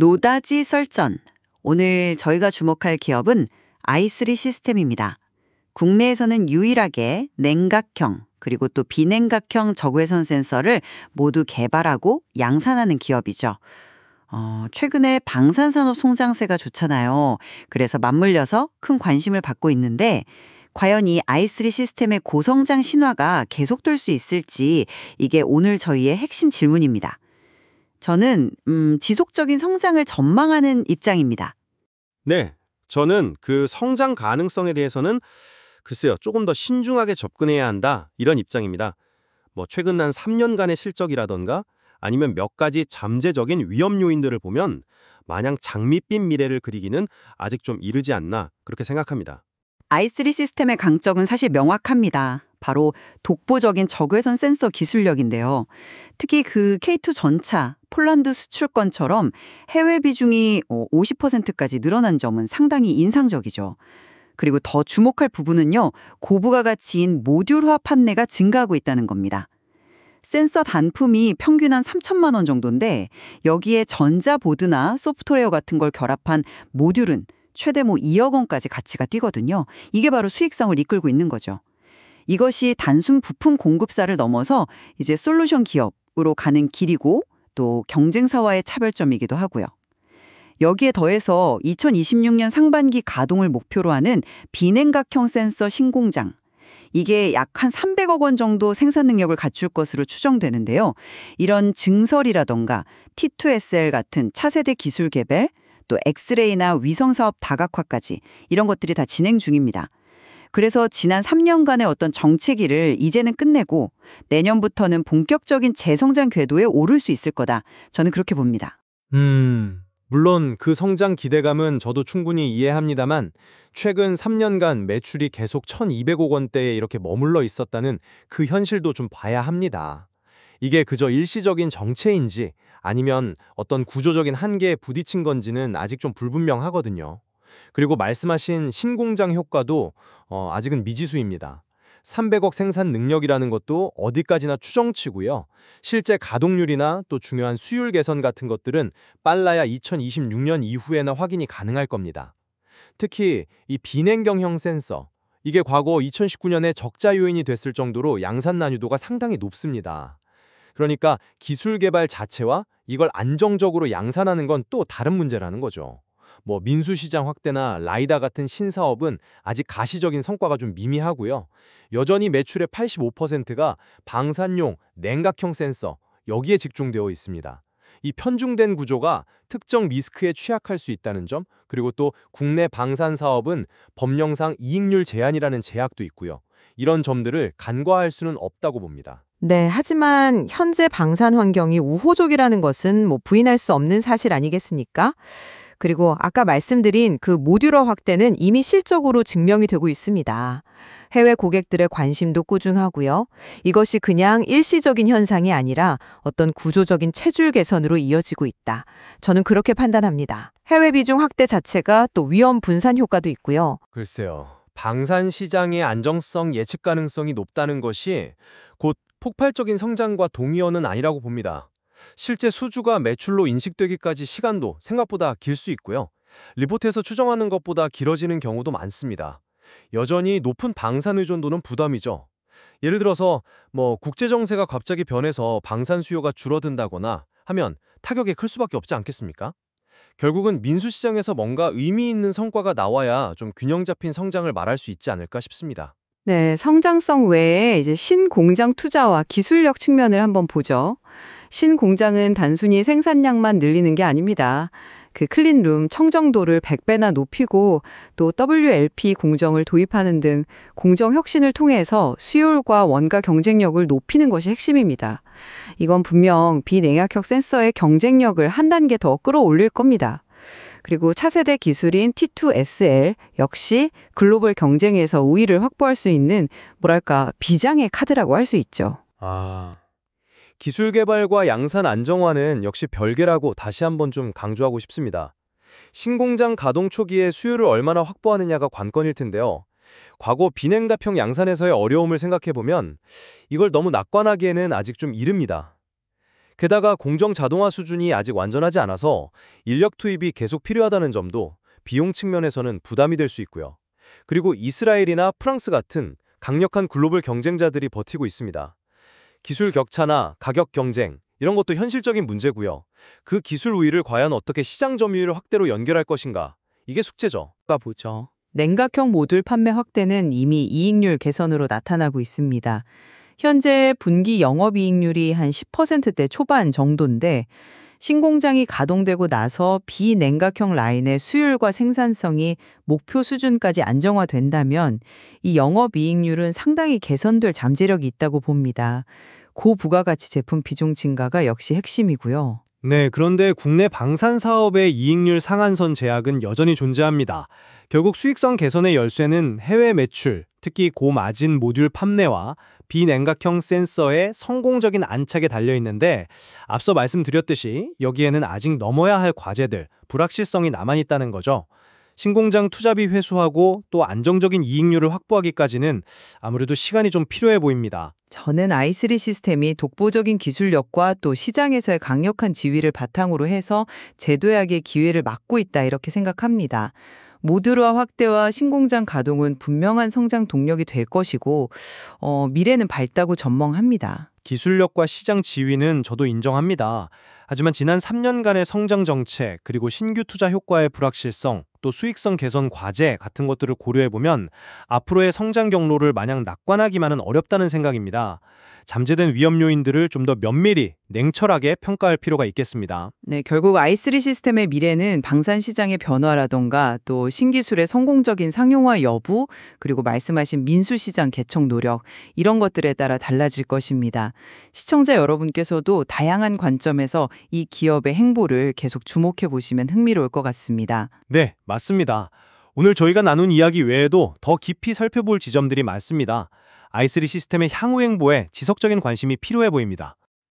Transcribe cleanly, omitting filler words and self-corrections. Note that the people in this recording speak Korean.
노다지 썰전. 오늘 저희가 주목할 기업은 i3 시스템입니다. 국내에서는 유일하게 냉각형 그리고 또 비냉각형 적외선 센서를 모두 개발하고 양산하는 기업이죠. 최근에 방산산업 성장세가 좋잖아요. 그래서 맞물려서 큰 관심을 받고 있는데 과연 이 i3 시스템의 고성장 신화가 계속될 수 있을지 이게 오늘 저희의 핵심 질문입니다. 저는 지속적인 성장을 전망하는 입장입니다. 네, 저는 그 성장 가능성에 대해서는 글쎄요, 조금 더 신중하게 접근해야 한다 이런 입장입니다. 최근 한 3년간의 실적이라던가 아니면 몇 가지 잠재적인 위험 요인들을 보면 마냥 장밋빛 미래를 그리기는 아직 좀 이르지 않나 그렇게 생각합니다. i3 시스템의 강점은 사실 명확합니다. 바로 독보적인 적외선 센서 기술력인데요. 특히 그 K2 전차, 폴란드 수출권처럼 해외 비중이 50%까지 늘어난 점은 상당히 인상적이죠. 그리고 더 주목할 부분은요, 고부가 가치인 모듈화 판매가 증가하고 있다는 겁니다. 센서 단품이 평균 한 3천만 원 정도인데 여기에 전자보드나 소프트웨어 같은 걸 결합한 모듈은 최대 2억 원까지 가치가 뛰거든요. 이게 바로 수익성을 이끌고 있는 거죠. 이것이 단순 부품 공급사를 넘어서 이제 솔루션 기업으로 가는 길이고 또 경쟁사와의 차별점이기도 하고요. 여기에 더해서 2026년 상반기 가동을 목표로 하는 비냉각형 센서 신공장. 이게 약 한 300억 원 정도 생산 능력을 갖출 것으로 추정되는데요. 이런 증설이라던가 T2SL 같은 차세대 기술 개발, 또 엑스레이나 위성사업 다각화까지 이런 것들이 다 진행 중입니다. 그래서 지난 3년간의 어떤 정체기를 이제는 끝내고 내년부터는 본격적인 재성장 궤도에 오를 수 있을 거다. 저는 그렇게 봅니다. 물론 그 성장 기대감은 저도 충분히 이해합니다만 최근 3년간 매출이 계속 1,200억 원대에 이렇게 머물러 있었다는 그 현실도 좀 봐야 합니다. 이게 그저 일시적인 정체인지 아니면 어떤 구조적인 한계에 부딪힌 건지는 아직 좀 불분명하거든요. 그리고 말씀하신 신공장 효과도 아직은 미지수입니다. 300억 생산 능력이라는 것도 어디까지나 추정치고요. 실제 가동률이나 또 중요한 수율 개선 같은 것들은 빨라야 2026년 이후에나 확인이 가능할 겁니다. 특히 이 비냉경형 센서, 이게 과거 2019년에 적자 요인이 됐을 정도로 양산 난이도가 상당히 높습니다. 그러니까 기술 개발 자체와 이걸 안정적으로 양산하는 건 또 다른 문제라는 거죠. 민수시장 확대나 라이다 같은 신사업은 아직 가시적인 성과가 좀 미미하고요. 여전히 매출의 85%가 방산용 냉각형 센서, 여기에 집중되어 있습니다. 이 편중된 구조가 특정 리스크에 취약할 수 있다는 점, 그리고 또 국내 방산 사업은 법령상 이익률 제한이라는 제약도 있고요. 이런 점들을 간과할 수는 없다고 봅니다. 네, 하지만 현재 방산 환경이 우호적이라는 것은 부인할 수 없는 사실 아니겠습니까? 그리고 아까 말씀드린 그 모듈러 확대는 이미 실적으로 증명이 되고 있습니다. 해외 고객들의 관심도 꾸준하고요. 이것이 그냥 일시적인 현상이 아니라 어떤 구조적인 체질 개선으로 이어지고 있다. 저는 그렇게 판단합니다. 해외 비중 확대 자체가 또 위험 분산 효과도 있고요. 글쎄요. 방산 시장의 안정성 예측 가능성이 높다는 것이 곧 폭발적인 성장과 동의어는 아니라고 봅니다. 실제 수주가 매출로 인식되기까지 시간도 생각보다 길 수 있고요. 리포트에서 추정하는 것보다 길어지는 경우도 많습니다. 여전히 높은 방산 의존도는 부담이죠. 예를 들어서 국제 정세가 갑자기 변해서 방산 수요가 줄어든다거나 하면 타격이 클 수밖에 없지 않겠습니까? 결국은 민수시장에서 뭔가 의미 있는 성과가 나와야 좀 균형 잡힌 성장을 말할 수 있지 않을까 싶습니다. 네, 성장성 외에 이제 신공장 투자와 기술력 측면을 한번 보죠. 신공장은 단순히 생산량만 늘리는 게 아닙니다. 그 클린룸, 청정도를 100배나 높이고 또 WLP 공정을 도입하는 등 공정 혁신을 통해서 수율과 원가 경쟁력을 높이는 것이 핵심입니다. 이건 분명 비냉각형 센서의 경쟁력을 한 단계 더 끌어올릴 겁니다. 그리고 차세대 기술인 T2SL 역시 글로벌 경쟁에서 우위를 확보할 수 있는 비장의 카드라고 할 수 있죠. 기술 개발과 양산 안정화는 역시 별개라고 다시 한번 좀 강조하고 싶습니다. 신공장 가동 초기에 수율을 얼마나 확보하느냐가 관건일 텐데요. 과거 비냉각형 양산에서의 어려움을 생각해보면 이걸 너무 낙관하기에는 아직 좀 이릅니다. 게다가 공정 자동화 수준이 아직 완전하지 않아서 인력 투입이 계속 필요하다는 점도 비용 측면에서는 부담이 될 수 있고요. 그리고 이스라엘이나 프랑스 같은 강력한 글로벌 경쟁자들이 버티고 있습니다. 기술 격차나 가격 경쟁, 이런 것도 현실적인 문제고요. 그 기술 우위를 과연 어떻게 시장 점유율 확대로 연결할 것인가? 이게 숙제죠. 보죠. 냉각형 모듈 판매 확대는 이미 이익률 개선으로 나타나고 있습니다. 현재 분기 영업이익률이 한 10%대 초반 정도인데 신공장이 가동되고 나서 비냉각형 라인의 수율과 생산성이 목표 수준까지 안정화된다면 이 영업이익률은 상당히 개선될 잠재력이 있다고 봅니다. 고부가가치 제품 비중 증가가 역시 핵심이고요. 네, 그런데 국내 방산 사업의 이익률 상한선 제약은 여전히 존재합니다. 결국 수익성 개선의 열쇠는 해외 매출, 특히 고마진 모듈 판매와 비냉각형 센서의 성공적인 안착에 달려 있는데 앞서 말씀드렸듯이 여기에는 아직 넘어야 할 과제들, 불확실성이 남아있다는 거죠. 신공장 투자비 회수하고 또 안정적인 이익률을 확보하기까지는 아무래도 시간이 좀 필요해 보입니다. 저는 i3 시스템이 독보적인 기술력과 또 시장에서의 강력한 지위를 바탕으로 해서 재도약의 기회를 막고 있다 이렇게 생각합니다. 모듈화 확대와 신공장 가동은 분명한 성장 동력이 될 것이고 미래는 밝다고 전망합니다. 기술력과 시장 지위는 저도 인정합니다. 하지만 지난 3년간의 성장 정책, 그리고 신규 투자 효과의 불확실성, 또 수익성 개선 과제 같은 것들을 고려해보면 앞으로의 성장 경로를 마냥 낙관하기만은 어렵다는 생각입니다. 잠재된 위험 요인들을 좀 더 면밀히, 냉철하게 평가할 필요가 있겠습니다. 네, 결국 i3 시스템의 미래는 방산 시장의 변화라던가 또 신기술의 성공적인 상용화 여부, 그리고 말씀하신 민수 시장 개척 노력, 이런 것들에 따라 달라질 것입니다. 시청자 여러분께서도 다양한 관점에서 이 기업의 행보를 계속 주목해 보시면 흥미로울 것 같습니다. 네, 맞습니다. 오늘 저희가 나눈 이야기 외에도 더 깊이 살펴볼 지점들이 많습니다. i3 시스템의 향후 행보에 지속적인 관심이 필요해 보입니다.